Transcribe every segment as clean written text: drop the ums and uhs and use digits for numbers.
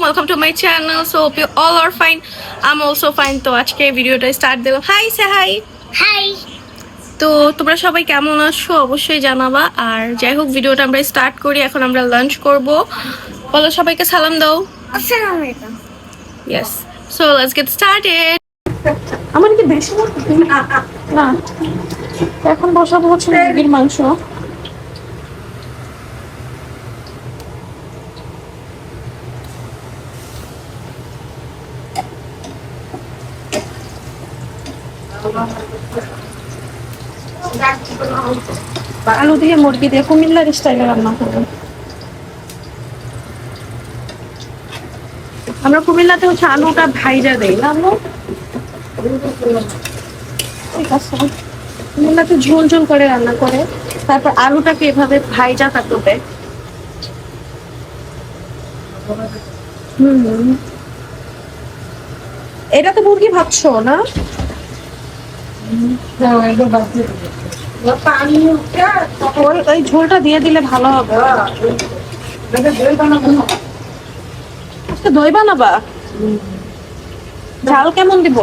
welcome to my channel. So hope you all are fine. I'm also fine. তো আজকে ভিডিওটা start দিলাম। High সে high high. তো তোমরা সবাই কেমন আছো অবশ্যই জানাবা। আর যাই হোক ভিডিওটা আমরা স্টার্ট করি। এখন আমরা লাঞ্চ করব। বলো সবাইকে সালাম দাও। আসসালামু আলাইকুম। Yes. So let's get started. আমার কি বেশি না এখন বসাবো হচ্ছে মুরগির মাংস। আলু দিয়ে মুরগি দিয়ে কুমিল্লার স্টাইলে রান্না করবো। আমরা কুমিল্লাতে হচ্ছে আলুটা ভাইজা দেই না আলু, ঠিক আছে। কুমিল্লাতে ঝোল ঝোল করে রান্না করে তারপর আলুটাকে এভাবে ভাইজা কাটবে। এটা তো মুরগি ভাবছো না? ওই ঝোলটা দিয়ে দিলে ভালো হবে। আজকে দই বানাবা? ঝাল কেমন দিব?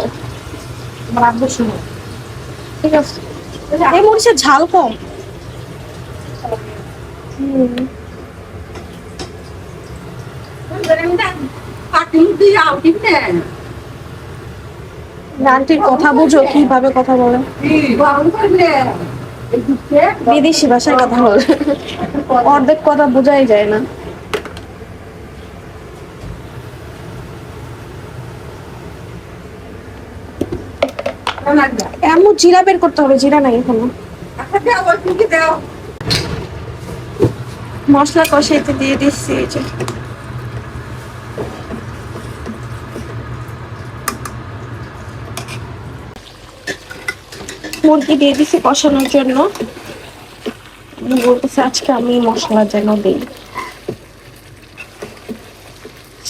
ঠিক আছে, এই মরিচের ঝাল কম। আন্টির কথা বুঝো, কিভাবে কথা বলে, বিদেশি ভাষায় কথা বলে, অর্ধেক কথা বোঝাই যায় না। এমন জিরা বের করতে হবে, জিরা নাই এখনো। মশলা কষাইতে দিয়ে দিচ্ছি। এই যে মুরগি দিয়ে দিচ্ছি কষানোর জন্য। বলতেছে আজকে আমি মশলা যেন দিই।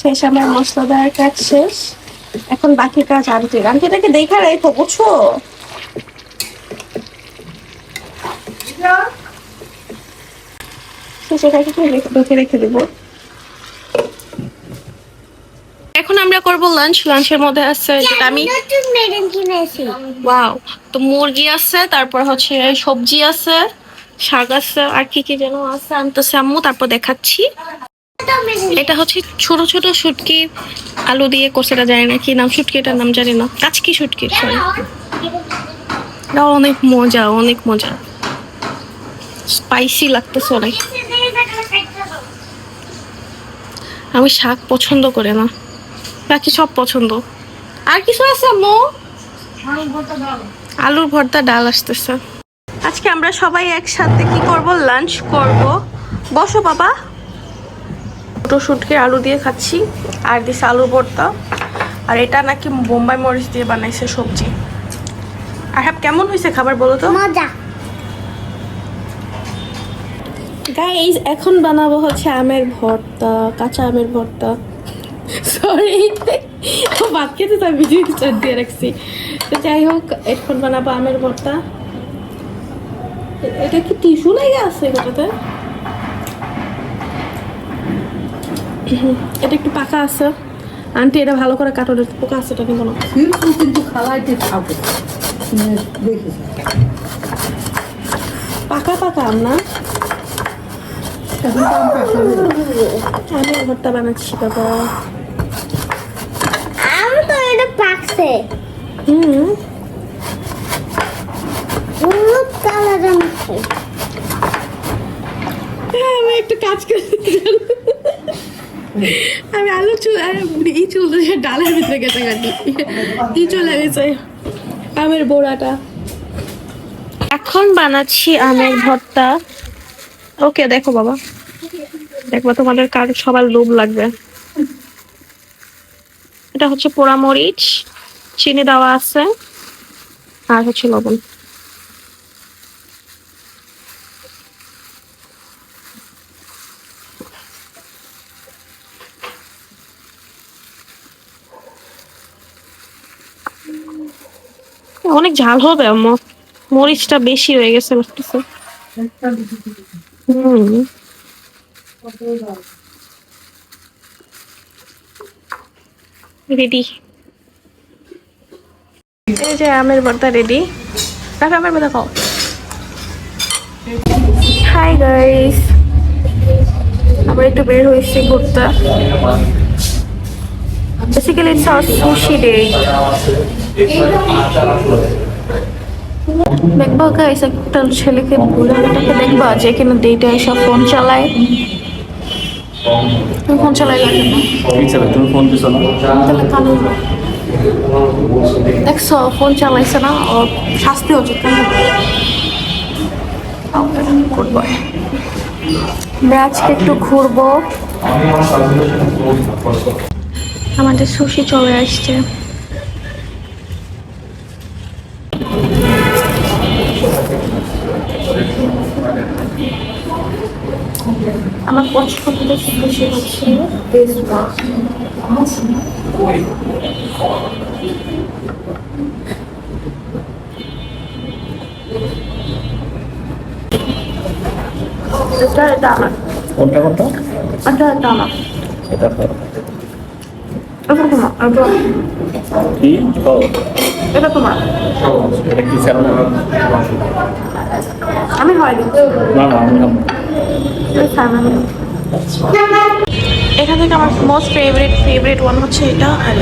শেষ, আমার মশলা দেওয়ার কাজ শেষ। এখন বাকি কাজ আন্টির। আন্টিটাকে দেখা রেখো, বুঝছো? ঢুকে রেখে দিব। এখন আমরা করব লাঞ্চ। লাঞ্চের মধ্যে আছে যেটা আমি ওয়াও, তো মুরগি আছে, তারপর হচ্ছে সবজি আছে, শাক আছে, আর কি কি যেন আছে আনতেছে আম্মু, তারপর দেখাচ্ছি। এটা হচ্ছে ছোট ছোট শুটকি আলু দিয়ে করছে, এটা জানি না কি নাম, শুটকিটার নাম জানি না, কাচকি শুটকি, সরি। এটা অনেক মজা, অনেক মজা, স্পাইসি লাগতেছে অনেক। আমি শাক পছন্দ করে না, বাকি সব পছন্দ। আর কিছু আছে আম্মু? আলুর ভর্তা, ডাল আসতেছে। আজকে আমরা সবাই একসাথে কি করব, লাঞ্চ করব। বসো বাবা। ছোট শুটকি আলু দিয়ে খাচ্ছি, আর দিছে আলুর ভর্তা। আর এটা নাকি বোম্বাই মরিচ দিয়ে বানাইছে সবজি। আর হ্যাঁ, কেমন হয়েছে খাবার বলো তো? মজা। গাইস, এখন বানাবো হচ্ছে আমের ভর্তা, কাঁচা আমের ভর্তা। সরি, ভাত খেতে তো ভিডিও স্টার্ট দিয়ে রাখছি। তো যাই হোক, এখন বানাবো আমের ভর্তা। এটা কি টিস্যু লেগে আছে এটাতে? এটা একটু পাকা আছে। আন্টি এটা ভালো করে কাটো, পোকা আছে এটা কিন্তু না। পাকা পাকা আম না, আমি ভর্তা বানাচ্ছি বাবা। আম তো এটা পাকছে। হলুদ কালার আছে। আমি একটু কাজ করতে, আমি আলু চুল ই চুল ডালের ভিতরে গেছে, কাটি ই চলে গেছে আমের বোড়াটা। এখন বানাচ্ছি আমের ভর্তা। ওকে দেখো বাবা, দেখবো তোমাদের কারো সবার লোভ লাগবে। এটা হচ্ছে পোড়া মরিচ, চিনি দেওয়া আছে, আর হচ্ছে লবণ। অনেক ঝাল হবে, মরিচটা বেশি হয়ে গেছে লাগতেছে। রেডি। এই যে আমের ভর্তা রেডি। রাখো আমের ভর্তা খাও। হাই গাইস, আমরা একটু বের হয়েছি ঘুরতে। Basically it's hour sushi day. দেখবো গাইস, একটা ছেলেকে বুড়াটাকে দেখবা যে কিনা ডেটে এসে ফোন চালায়। তুমি ফোন চালাই লাগে না, তুমি ফোন দিছো না? তাহলে কানে দেখছো ফোন চালাইছে না, ওর শাস্তি উচিত। Good boy. আমরা আজকে একটু ঘুরবো। আমাদের সুশি চলে আসছে। আমার পছন্দের সুশি হচ্ছে this one. এটা আমার, কোনটা কোনটা? এটা আমার, এটা খাও। এটা তোমার, কি খাও? এটা তোমার। এটা কি স্যালাড? আমি হয়নি। না না আমি খাবো। এখান থেকে আমার মোস্ট ফেভারিট ওয়ান হচ্ছে এটা, আর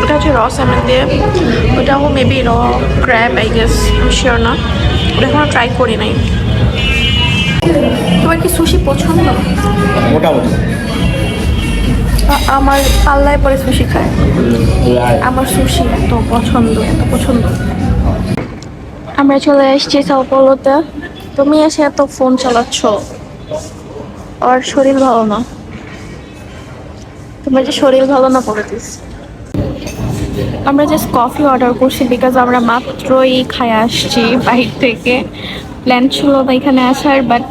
এটা হচ্ছে র স্যালমন দিয়ে। ওটাও মেবি র ক্র্যাব, আই গেস, আমি শিওর না, ওটা এখনো ট্রাই করি নাই। তোমার কি সুশি পছন্দ? মোটামুটি। আমার পাল্লায় পরে সুশি খায়। আমার সুশি এত পছন্দ। আমরা চলে এসেছি সাও পাওলোতে। তুমি এসে এত ফোন চালাচ্ছ, আর শরীর ভালো না। তোমার যে শরীর ভালো না বলে দিস। আমরা জাস্ট কফি অর্ডার করছি বিকজ আমরা মাত্রই খায় আসছি বাইরে থেকে। প্ল্যান ছিল না এখানে আসার, বাট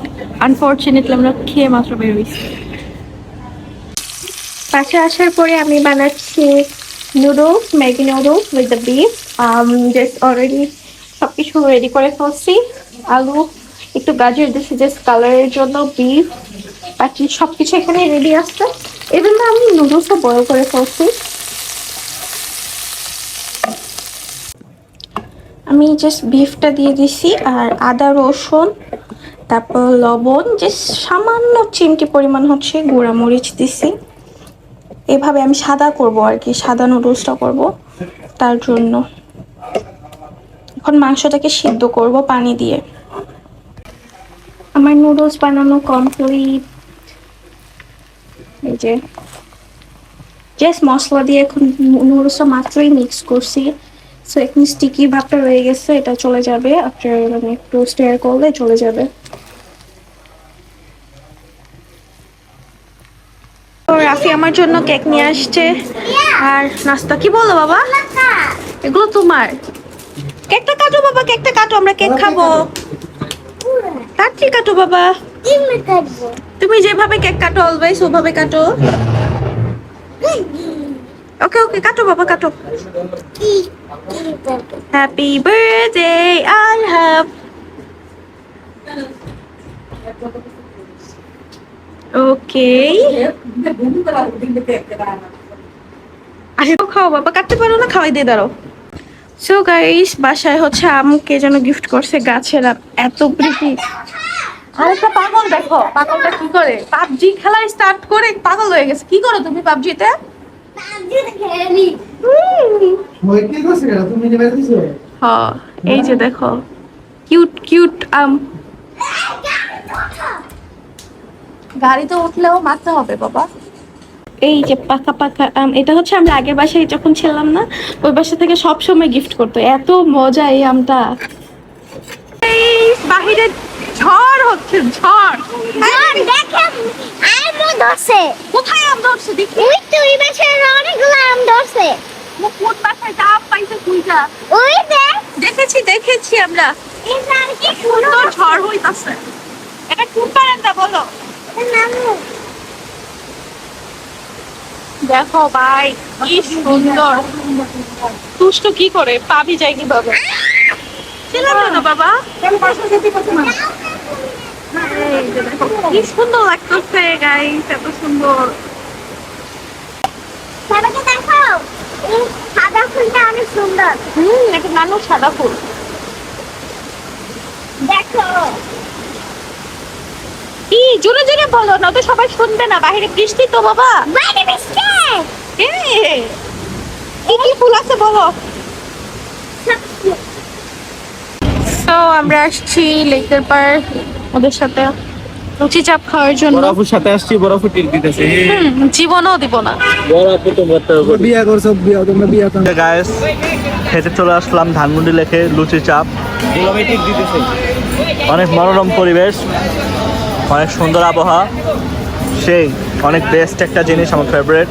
আনফর্চুনেটলি আমরা খেয়ে মাত্র বের হয়েছি। পাশে আসার পরে আমি বানাচ্ছি noodles, Maggi noodles with the beef. Just already সব কিছু রেডি করে ফেলছি। আলু, একটু গাজর দিচ্ছি জাস্ট কালারের জন্য, বিফ, বাকি সব কিছু এখানে রেডি আছে। এবং আমি নুডলসটা বয়েল করে ফেলছি। আমি জাস্ট বিফটা দিয়ে দিছি, আর আদা রসুন, তারপর লবণ, জাস্ট সামান্য চিমটি পরিমাণ হচ্ছে গুঁড়া মরিচ দিছি। এভাবে আমি সাদা করব আর কি, সাদা নুডলসটা করব। তার জন্য এখন মাংসটাকে সিদ্ধ করব পানি দিয়ে। আমার নুডলস বানানো কমপ্লিট। এই যে জাস্ট মশলা দিয়ে এখন নুডলসটা মাত্রই মিক্স করছি। সো এখন স্টিকি ভাবটা রয়ে গেছে, এটা চলে যাবে আফটার, মানে একটু স্টেয়ার করলে চলে যাবে। তো রাফি আমার জন্য কেক নিয়ে আসছে আর নাস্তা। কি বলো বাবা? এগুলো তোমার। কেকটা কাটো বাবা, কেকটা কাটো, আমরা কেক খাবো। কাটছি, কাটো বাবা। তুমি যেভাবে কেক কাটো অলওয়েজ ওভাবে কাটো। ওকে ওকে, কাটো বাবা, কাটো। Happy birthday I have. Okay, আচ্ছা খাও বাবা, কাটতে পারো না, খাওয়াই দিয়ে দাঁড়াও। সো গাইস, বাসায় হচ্ছে আমকে যেন গিফট করছে গাছের আম, এত প্রিটি। আরেকটা পাগল দেখো, পাগলটা কি করে, পাবজি খেলা স্টার্ট করে পাগল হয়ে গেছে। কি করো তুমি পাবজিতে? হ্যাঁ, এই যে দেখো কিউট আম। গাড়িতে উঠলেও মারতে হবে বাবা। এই যে পাকা পাকা আম, এটা হচ্ছে আমরা আগের বাসায় যখন ছিলাম না, ওই বাসা থেকে সব সময় গিফট করতো। এত মজা এই আমটা। এই বাহিরে ঝড় হচ্ছে, ঝড়। দেখেন আম ধরছে। কোথায় আম ধরছে দেখি? ওই তো ওই বাসায় অনেকগুলো আম ধরছে। কোন বাসায় আম পাইছে কুইটা? ওই দেখ, দেখেছি আমরা। এই আম কি সুন্দর ঝড় হইতাছে। এটা কোন বারান্দা বলো? নামু। দেখো ভাই কি সুন্দর। তুষ্ট কি করে পাবি যায় কিভাবে? ছিলাম না বাবা। এই যে দেখো কি সুন্দর লাগতেছে গাইস, এত সুন্দর। সবাইকে দেখাও। এই সাদা ফুলটা অনেক সুন্দর। এটা নানু সাদা ফুল। দেখো জোরে জোরে বলো, না তো সবাই শুনবে না, বাইরে বৃষ্টি তো বাবা। বাইরে বৃষ্টি। কি কি ফুল আছে বলো। তো আমরা আসছি লেকের পার ওদের সাথে লুচি চাপ খাওয়ার জন্য। বরফের সাথে আসছি, বরফে টিল দিতেছে। জীবনও দিব না। বরফে তো মরতে হবে। বিয়া করছো তোমরা বিয়া করো গাইস, খেতে চলে আসলাম ধানমন্ডি লেকে লুচি চাপ। বরফে টিল দিতেছে। অনেক মনোরম পরিবেশ, অনেক সুন্দর আবহাওয়া, সেই অনেক বেস্ট একটা জিনিস, আমার ফেভারিট।